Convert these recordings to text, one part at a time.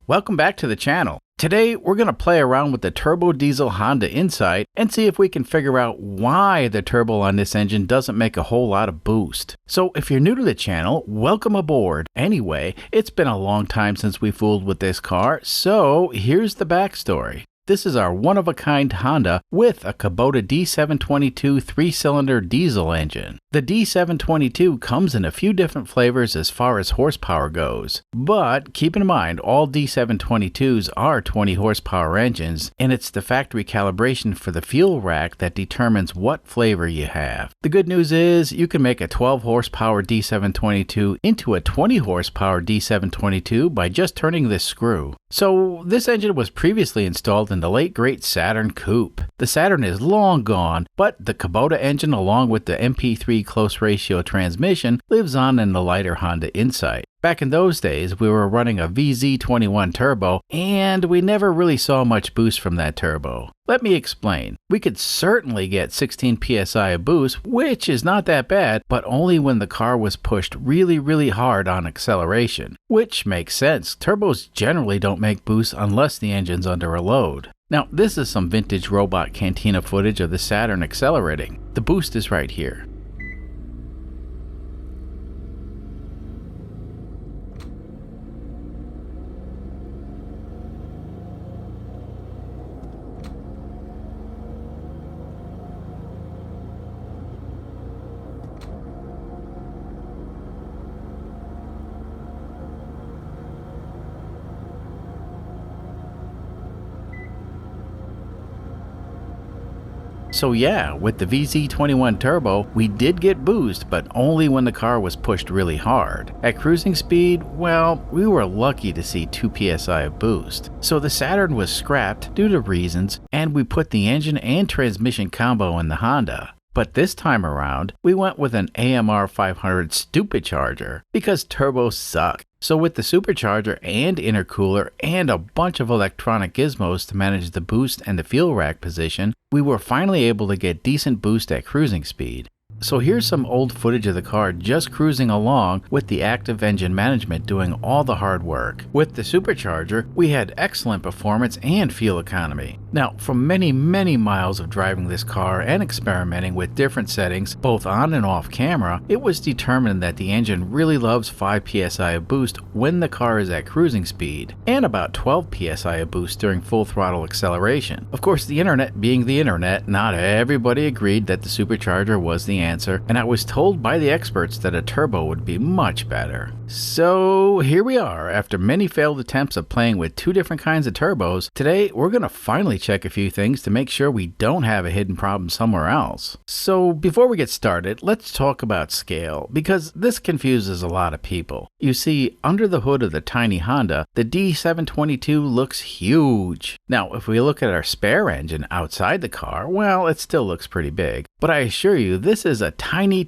Welcome back to the channel. Today we're going to play around with the turbo diesel Honda Insight and see if we can figure out why the turbo on this engine doesn't make a whole lot of boost. So if you're new to the channel, welcome aboard. Anyway, it's been a long time since we fooled with this car, so here's the backstory. This is our one-of-a-kind Honda with a Kubota D722 3-cylinder diesel engine. The D722 comes in a few different flavors as far as horsepower goes, but keep in mind all D722s are 20 horsepower engines, and it's the factory calibration for the fuel rack that determines what flavor you have. The good news is you can make a 12 horsepower D722 into a 20 horsepower D722 by just turning this screw. So this engine was previously installed in the late great Saturn Coupe. The Saturn is long gone, but the Kubota engine along with the MP3 close ratio transmission lives on in the lighter Honda Insight. Back in those days, we were running a VZ21 turbo, and we never really saw much boost from that turbo. Let me explain. We could certainly get 16 psi of boost, which is not that bad, but only when the car was pushed really hard on acceleration. Which makes sense. Turbos generally don't make boost unless the engine's under a load. Now, this is some vintage robot Cantina footage of the Saturn accelerating. The boost is right here. So yeah, with the VZ21 turbo, we did get boost, but only when the car was pushed really hard. At cruising speed, well, we were lucky to see 2 psi of boost. So the Saturn was scrapped due to reasons, and we put the engine and transmission combo in the Honda. But this time around, we went with an AMR 500 supercharger because turbos suck. So with the supercharger and intercooler and a bunch of electronic gizmos to manage the boost and the fuel rack position, we were finally able to get decent boost at cruising speed. So here's some old footage of the car just cruising along with the active engine management doing all the hard work. With the supercharger, we had excellent performance and fuel economy. Now, from many miles of driving this car and experimenting with different settings, both on and off camera, it was determined that the engine really loves 5 psi of boost when the car is at cruising speed, and about 12 psi of boost during full throttle acceleration. Of course, the internet being the internet, not everybody agreed that the supercharger was the answer, and I was told by the experts that a turbo would be much better. So here we are, after many failed attempts of playing with two different kinds of turbos. Today we're going to finally check a few things to make sure we don't have a hidden problem somewhere else. So before we get started, let's talk about scale, because this confuses a lot of people. You see, under the hood of the tiny Honda, the D722 looks huge. Now if we look at our spare engine outside the car, well, it still looks pretty big. But I assure you, this is a tiny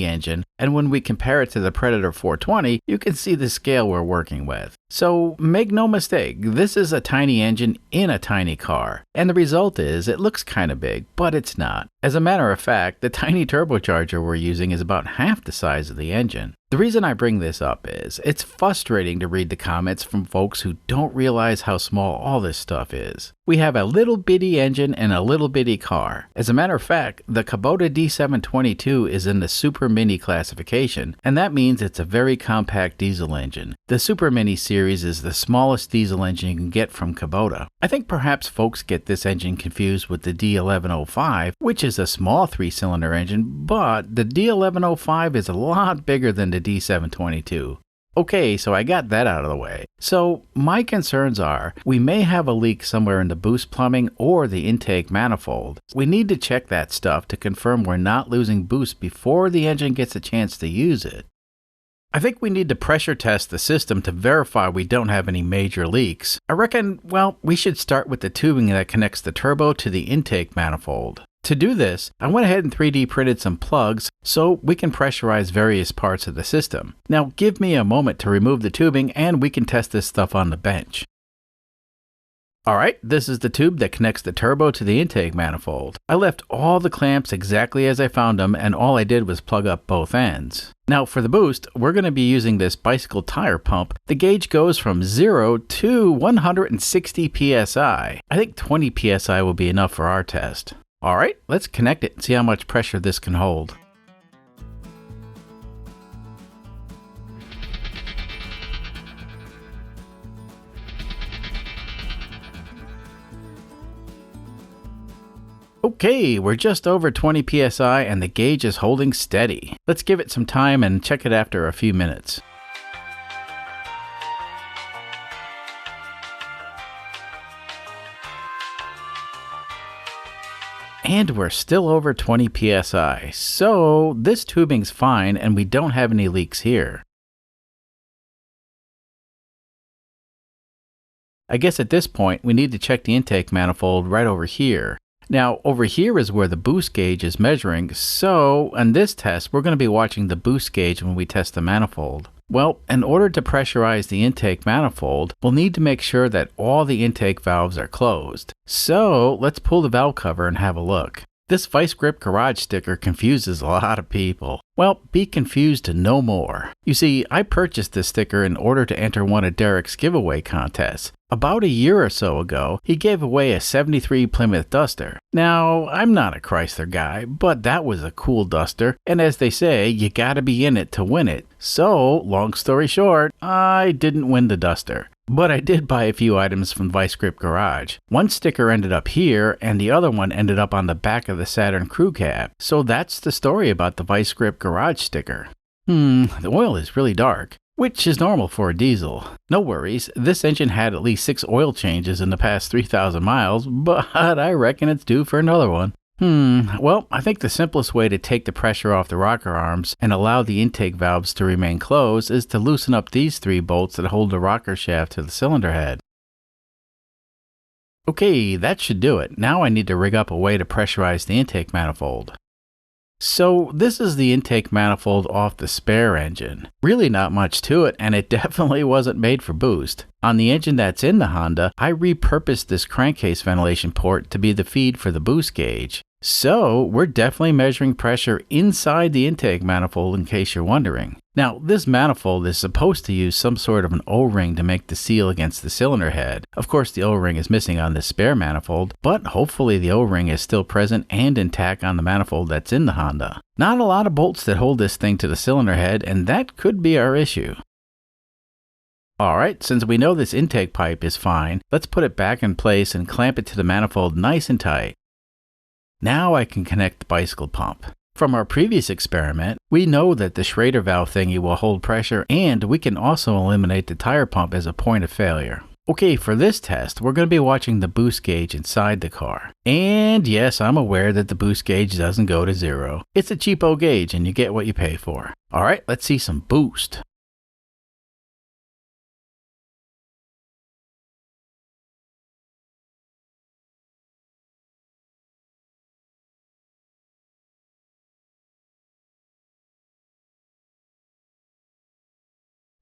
engine, and when we compare it to the Predator 420, you can see the scale we're working with. So make no mistake, this is a tiny engine in a tiny car, and the result is it looks kind of big, but it's not. As a matter of fact, the tiny turbocharger we're using is about half the size of the engine. The reason I bring this up is, it's frustrating to read the comments from folks who don't realize how small all this stuff is. We have a little bitty engine and a little bitty car. As a matter of fact, the Kubota D722 is in the Super Mini classification, and that means it's a very compact diesel engine. The Super Mini series is the smallest diesel engine you can get from Kubota. I think perhaps folks get this engine confused with the D1105, which is a small 3-cylinder engine, but the D1105 is a lot bigger than the D722. Okay, so I got that out of the way. So my concerns are, we may have a leak somewhere in the boost plumbing or the intake manifold. We need to check that stuff to confirm we're not losing boost before the engine gets a chance to use it. I think we need to pressure test the system to verify we don't have any major leaks. I reckon, well, we should start with the tubing that connects the turbo to the intake manifold. To do this, I went ahead and 3D printed some plugs so we can pressurize various parts of the system. Now give me a moment to remove the tubing and we can test this stuff on the bench. Alright, this is the tube that connects the turbo to the intake manifold. I left all the clamps exactly as I found them, and all I did was plug up both ends. Now for the boost, we're going to be using this bicycle tire pump. The gauge goes from 0 to 160 psi. I think 20 psi will be enough for our test. Alright, let's connect it and see how much pressure this can hold. Okay, we're just over 20 psi and the gauge is holding steady. Let's give it some time and check it after a few minutes. And we're still over 20 psi, so this tubing's fine and we don't have any leaks here. I guess at this point we need to check the intake manifold right over here. Now, over here is where the boost gauge is measuring, so on this test, we're going to be watching the boost gauge when we test the manifold. Well, in order to pressurize the intake manifold, we'll need to make sure that all the intake valves are closed. So, let's pull the valve cover and have a look. This Vice Grip Garage sticker confuses a lot of people. Well, be confused no more. You see, I purchased this sticker in order to enter one of Derek's giveaway contests. About a year or so ago, he gave away a 73 Plymouth Duster. Now, I'm not a Chrysler guy, but that was a cool Duster, and as they say, you gotta be in it to win it. So, long story short, I didn't win the Duster. But I did buy a few items from Vice Grip Garage. One sticker ended up here, and the other one ended up on the back of the Saturn crew cab. So that's the story about the Vice Grip Garage sticker. The oil is really dark, which is normal for a diesel. No worries, this engine had at least 6 oil changes in the past 3,000 miles, but I reckon it's due for another one. Well, I think the simplest way to take the pressure off the rocker arms and allow the intake valves to remain closed is to loosen up these 3 bolts that hold the rocker shaft to the cylinder head. Okay, that should do it. Now I need to rig up a way to pressurize the intake manifold. So this is the intake manifold off the spare engine. Really not much to it, and it definitely wasn't made for boost. On the engine that's in the Honda, I repurposed this crankcase ventilation port to be the feed for the boost gauge. So we're definitely measuring pressure inside the intake manifold in case you're wondering. Now this manifold is supposed to use some sort of an O-ring to make the seal against the cylinder head. Of course the O-ring is missing on this spare manifold, but hopefully the O-ring is still present and intact on the manifold that's in the Honda. Not a lot of bolts that hold this thing to the cylinder head, and that could be our issue. Alright, since we know this intake pipe is fine, let's put it back in place and clamp it to the manifold nice and tight. Now I can connect the bicycle pump. From our previous experiment, we know that the Schrader valve thingy will hold pressure, and we can also eliminate the tire pump as a point of failure. Okay, for this test, we're going to be watching the boost gauge inside the car. And yes, I'm aware that the boost gauge doesn't go to 0. It's a cheapo gauge and you get what you pay for. Alright, let's see some boost.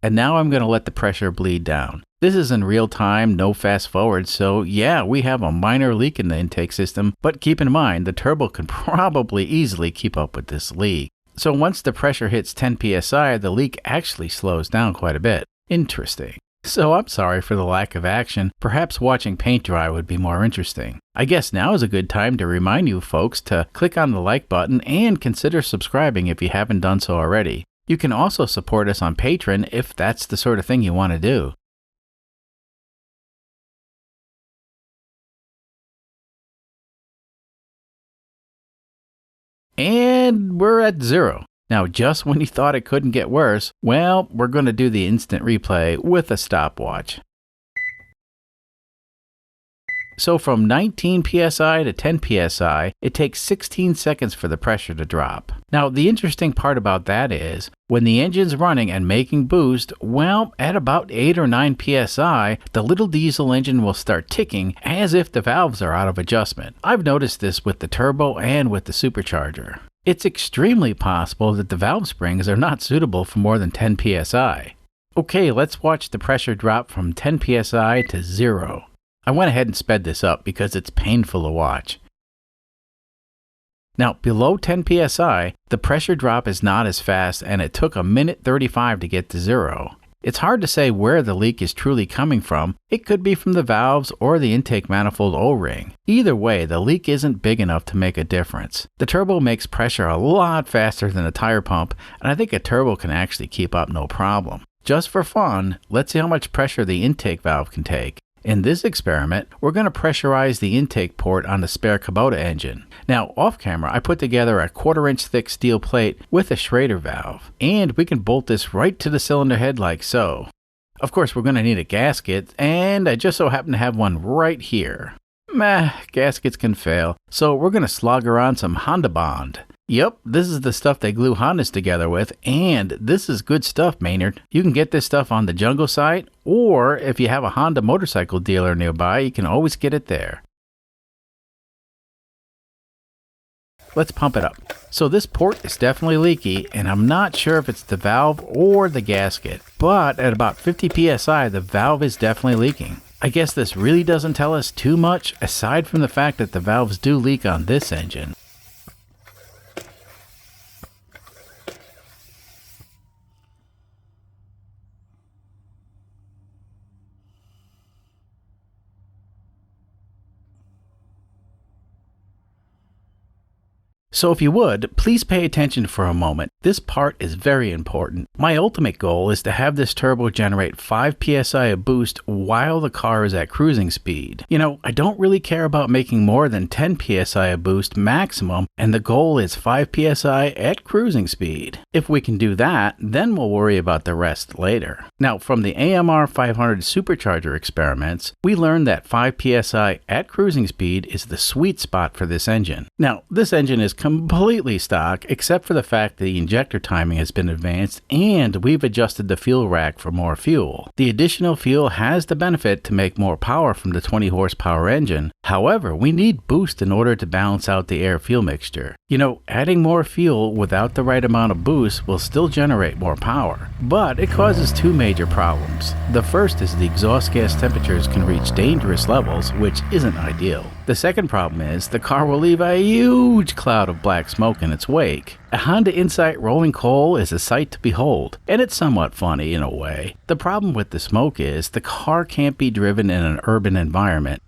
And now I'm going to let the pressure bleed down. This is in real time, no fast forward, so yeah, we have a minor leak in the intake system, but keep in mind the turbo can probably easily keep up with this leak. So once the pressure hits 10 psi, the leak actually slows down quite a bit. Interesting. So I'm sorry for the lack of action. Perhaps watching paint dry would be more interesting. I guess now is a good time to remind you folks to click on the like button and consider subscribing if you haven't done so already. You can also support us on Patreon if that's the sort of thing you want to do. And we're at 0. Now, just when you thought it couldn't get worse, well, we're going to do the instant replay with a stopwatch. So from 19 psi to 10 psi, it takes 16 seconds for the pressure to drop. Now, the interesting part about that is, when the engine's running and making boost, well, at about 8 or 9 psi, the little diesel engine will start ticking as if the valves are out of adjustment. I've noticed this with the turbo and with the supercharger. It's extremely possible that the valve springs are not suitable for more than 10 psi. Okay, let's watch the pressure drop from 10 psi to 0. I went ahead and sped this up because it's painful to watch. Now, below 10 psi, the pressure drop is not as fast and it took 1:35 to get to 0. It's hard to say where the leak is truly coming from. It could be from the valves or the intake manifold O-ring. Either way, the leak isn't big enough to make a difference. The turbo makes pressure a lot faster than a tire pump, and I think a turbo can actually keep up no problem. Just for fun, let's see how much pressure the intake valve can take. In this experiment, we're going to pressurize the intake port on the spare Kubota engine. Now, off camera, I put together a 1/4-inch thick steel plate with a Schrader valve, and we can bolt this right to the cylinder head like so. Of course, we're going to need a gasket, and I just so happen to have one right here. Gaskets can fail, so we're going to slog her on some Honda Bond. Yep, this is the stuff they glue Hondas together with, and this is good stuff, Maynard. You can get this stuff on the Jungle site, or if you have a Honda motorcycle dealer nearby, you can always get it there. Let's pump it up. So this port is definitely leaky, and I'm not sure if it's the valve or the gasket, but at about 50 psi, the valve is definitely leaking. I guess this really doesn't tell us too much, aside from the fact that the valves do leak on this engine. So if you would, please pay attention for a moment. This part is very important. My ultimate goal is to have this turbo generate 5 psi of boost while the car is at cruising speed. You know, I don't really care about making more than 10 psi of boost maximum, and the goal is 5 psi at cruising speed. If we can do that, then we'll worry about the rest later. Now, from the AMR 500 supercharger experiments, we learned that 5 psi at cruising speed is the sweet spot for this engine. Now, this engine is completely stock, except for the fact that the injector timing has been advanced and we've adjusted the fuel rack for more fuel. The additional fuel has the benefit to make more power from the 20 horsepower engine. However, we need boost in order to balance out the air-fuel mixture. You know, adding more fuel without the right amount of boost will still generate more power, but it causes two major problems. The first is the exhaust gas temperatures can reach dangerous levels, which isn't ideal. The second problem is the car will leave a huge cloud of black smoke in its wake. A Honda Insight rolling coal is a sight to behold, and it's somewhat funny in a way. The problem with the smoke is the car can't be driven in an urban environment.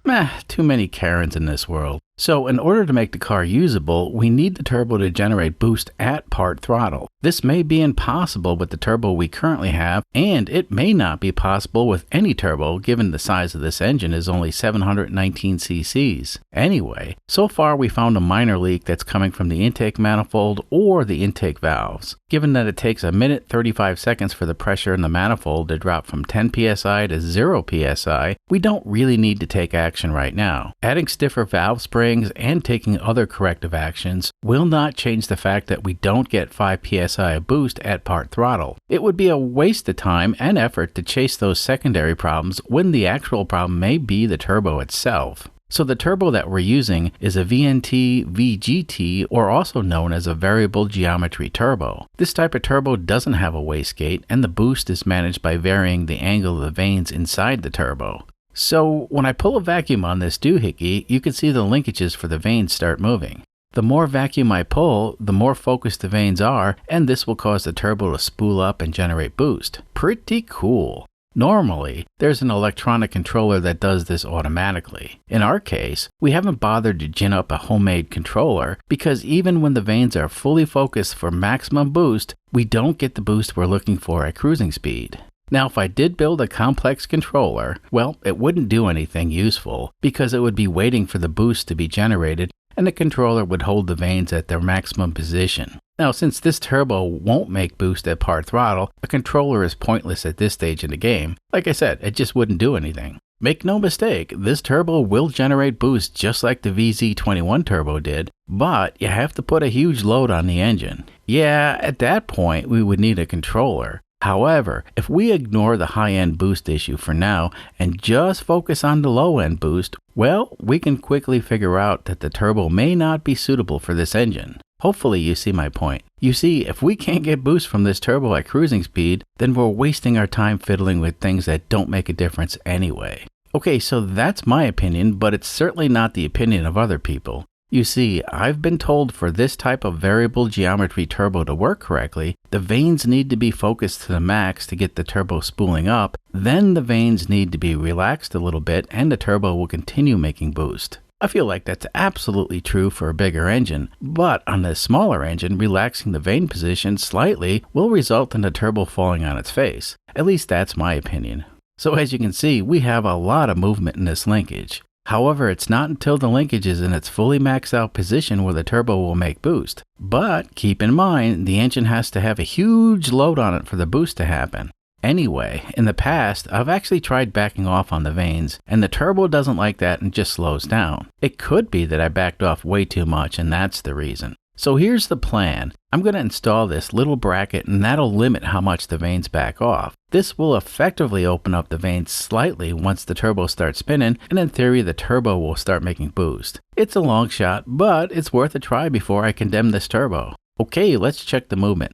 Too many Karens in this world. So in order to make the car usable, we need the turbo to generate boost at part throttle. This may be impossible with the turbo we currently have, and it may not be possible with any turbo given the size of this engine is only 719 cc's. Anyway, so far we found a minor leak that's coming from the intake manifold or the intake valves. Given that it takes 1:35 seconds for the pressure in the manifold to drop from 10 psi to 0 psi, we don't really need to take action right now. Adding stiffer valve springs and taking other corrective actions will not change the fact that we don't get 5 psi of boost at part throttle. It would be a waste of time and effort to chase those secondary problems when the actual problem may be the turbo itself. So the turbo that we're using is a VNT VGT, or also known as a variable geometry turbo. This type of turbo doesn't have a wastegate, and the boost is managed by varying the angle of the vanes inside the turbo. So when I pull a vacuum on this doohickey, you can see the linkages for the vanes start moving. The more vacuum I pull, the more focused the vanes are, and this will cause the turbo to spool up and generate boost. Pretty cool. Normally, there's an electronic controller that does this automatically. In our case, we haven't bothered to gin up a homemade controller because even when the vanes are fully focused for maximum boost, we don't get the boost we're looking for at cruising speed. Now, if I did build a complex controller, well, it wouldn't do anything useful because it would be waiting for the boost to be generated and the controller would hold the vanes at their maximum position. Now, since this turbo won't make boost at part throttle, a controller is pointless at this stage in the game. Like I said, it just wouldn't do anything. Make no mistake, this turbo will generate boost just like the VZ21 turbo did, but you have to put a huge load on the engine. Yeah, at that point, we would need a controller. However, if we ignore the high-end boost issue for now and just focus on the low-end boost, well, we can quickly figure out that the turbo may not be suitable for this engine. Hopefully you see my point. You see, if we can't get boost from this turbo at cruising speed, then we're wasting our time fiddling with things that don't make a difference anyway. Okay, so that's my opinion, but it's certainly not the opinion of other people. You see, I've been told for this type of variable geometry turbo to work correctly, the vanes need to be focused to the max to get the turbo spooling up, then the vanes need to be relaxed a little bit and the turbo will continue making boost. I feel like that's absolutely true for a bigger engine, but on a smaller engine, relaxing the vane position slightly will result in the turbo falling on its face. At least that's my opinion. So as you can see, we have a lot of movement in this linkage. However, it's not until the linkage is in its fully maxed out position where the turbo will make boost. But keep in mind, the engine has to have a huge load on it for the boost to happen. Anyway, in the past, I've actually tried backing off on the vanes, and the turbo doesn't like that and just slows down. It could be that I backed off way too much and that's the reason. So here's the plan. I'm going to install this little bracket and that'll limit how much the vanes back off. This will effectively open up the vanes slightly once the turbo starts spinning, and in theory the turbo will start making boost. It's a long shot, but it's worth a try before I condemn this turbo. Okay, let's check the movement.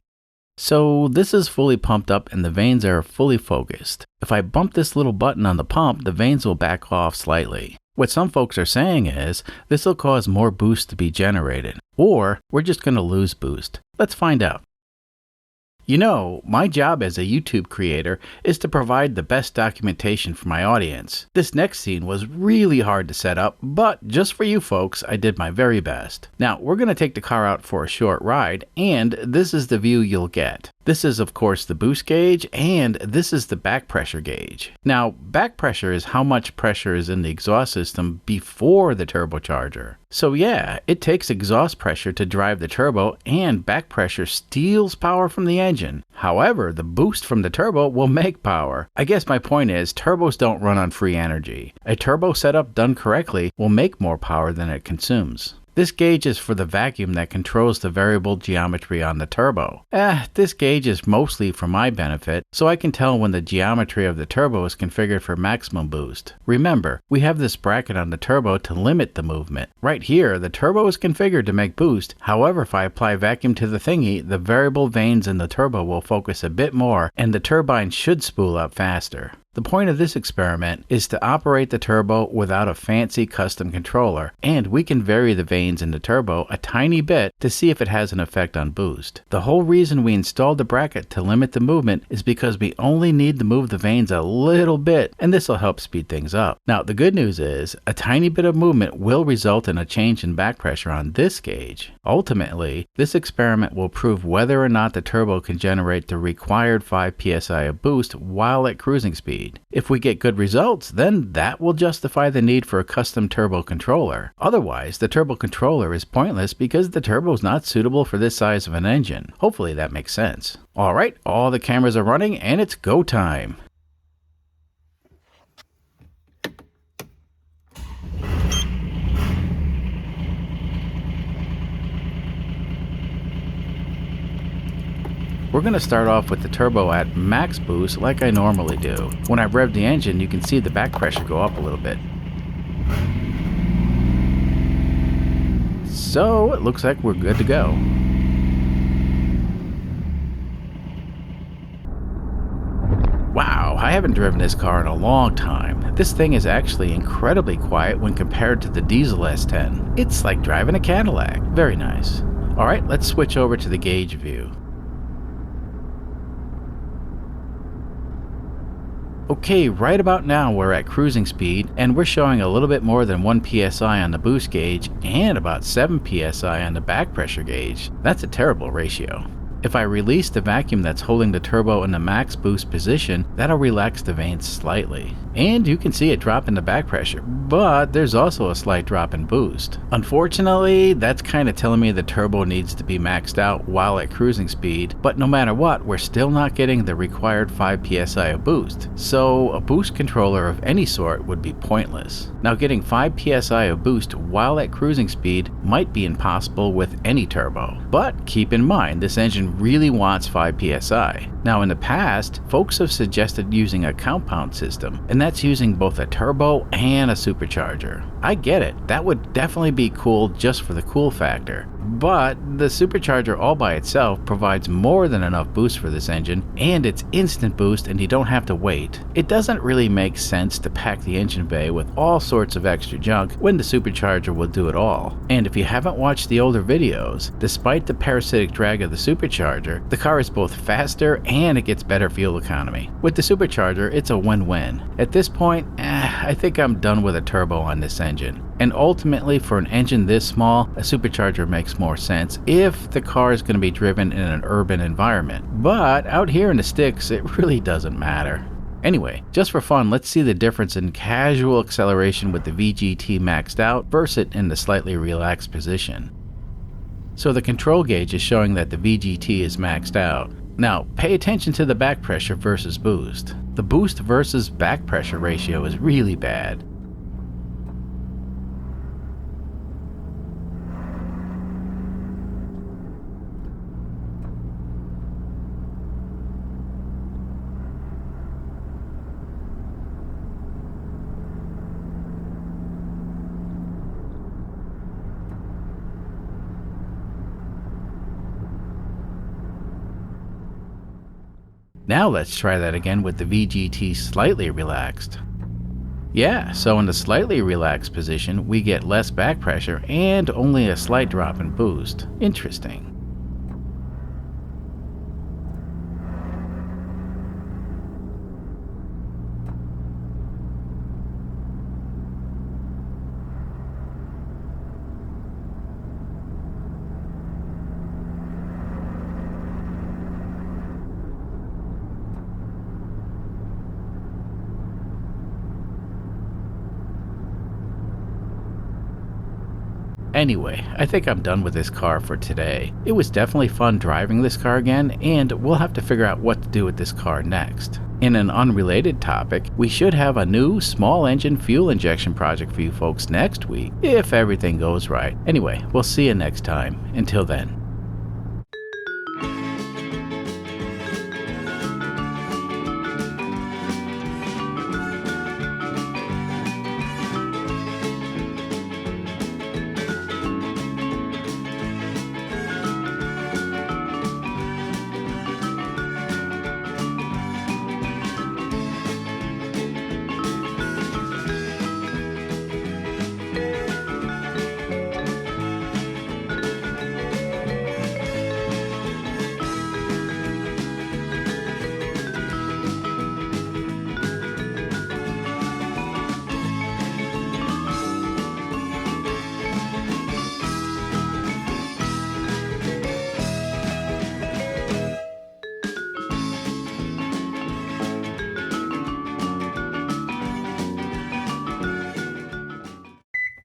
So this is fully pumped up and the vanes are fully focused. If I bump this little button on the pump, the vanes will back off slightly. What some folks are saying is, this will cause more boost to be generated, or we're just going to lose boost. Let's find out. You know, my job as a YouTube creator is to provide the best documentation for my audience. This next scene was really hard to set up, but just for you folks, I did my very best. Now, we're going to take the car out for a short ride, and this is the view you'll get. This is, of course, the boost gauge, and this is the back pressure gauge. Now, back pressure is how much pressure is in the exhaust system before the turbocharger. So yeah, it takes exhaust pressure to drive the turbo, and back pressure steals power from the engine. However, the boost from the turbo will make power. I guess my point is, turbos don't run on free energy. A turbo setup done correctly will make more power than it consumes. This gauge is for the vacuum that controls the variable geometry on the turbo. This gauge is mostly for my benefit, so I can tell when the geometry of the turbo is configured for maximum boost. Remember, we have this bracket on the turbo to limit the movement. Right here, the turbo is configured to make boost. However, if I apply vacuum to the thingy, the variable vanes in the turbo will focus a bit more, and the turbine should spool up faster. The point of this experiment is to operate the turbo without a fancy custom controller, and we can vary the vanes in the turbo a tiny bit to see if it has an effect on boost. The whole reason we installed the bracket to limit the movement is because we only need to move the vanes a little bit, and this will help speed things up. Now, the good news is, a tiny bit of movement will result in a change in back pressure on this gauge. Ultimately, this experiment will prove whether or not the turbo can generate the required 5 psi of boost while at cruising speed. If we get good results, then that will justify the need for a custom turbo controller. Otherwise, the turbo controller is pointless because the turbo is not suitable for this size of an engine. Hopefully that makes sense. Alright, all the cameras are running and it's go time. We're going to start off with the turbo at max boost like I normally do. When I rev the engine, you can see the back pressure go up a little bit. So it looks like we're good to go. Wow, I haven't driven this car in a long time. This thing is actually incredibly quiet when compared to the diesel S10. It's like driving a Cadillac. Very nice. Alright, let's switch over to the gauge view. Okay, right about now we're at cruising speed and we're showing a little bit more than 1 psi on the boost gauge and about 7 psi on the back pressure gauge. That's a terrible ratio. If I release the vacuum that's holding the turbo in the max boost position, that'll relax the vanes slightly. And you can see it drop in the back pressure, but there's also a slight drop in boost. Unfortunately, that's kind of telling me the turbo needs to be maxed out while at cruising speed, but no matter what, we're still not getting the required 5 psi of boost, so a boost controller of any sort would be pointless. Now, getting 5 psi of boost while at cruising speed might be impossible with any turbo, but keep in mind this engine really wants 5 psi. Now in the past, folks have suggested using a compound system, and that's using both a turbo and a supercharger. I get it, that would definitely be cool just for the cool factor. But the supercharger all by itself provides more than enough boost for this engine, and it's instant boost and you don't have to wait. It doesn't really make sense to pack the engine bay with all sorts of extra junk when the supercharger will do it all. And if you haven't watched the older videos, despite the parasitic drag of the supercharger, the car is both faster and it gets better fuel economy. With the supercharger, it's a win-win. At this point, I think I'm done with a turbo on this engine. And ultimately, for an engine this small, a supercharger makes more sense if the car is going to be driven in an urban environment. But out here in the sticks, it really doesn't matter. Anyway, just for fun, let's see the difference in casual acceleration with the VGT maxed out versus it in the slightly relaxed position. So the control gauge is showing that the VGT is maxed out. Now, pay attention to the back pressure versus boost. The boost versus back pressure ratio is really bad. Now let's try that again with the VGT slightly relaxed. Yeah, so in the slightly relaxed position, we get less back pressure and only a slight drop in boost. Interesting. Anyway, I think I'm done with this car for today. It was definitely fun driving this car again, and we'll have to figure out what to do with this car next. In an unrelated topic, we should have a new small engine fuel injection project for you folks next week, if everything goes right. Anyway, we'll see you next time. Until then.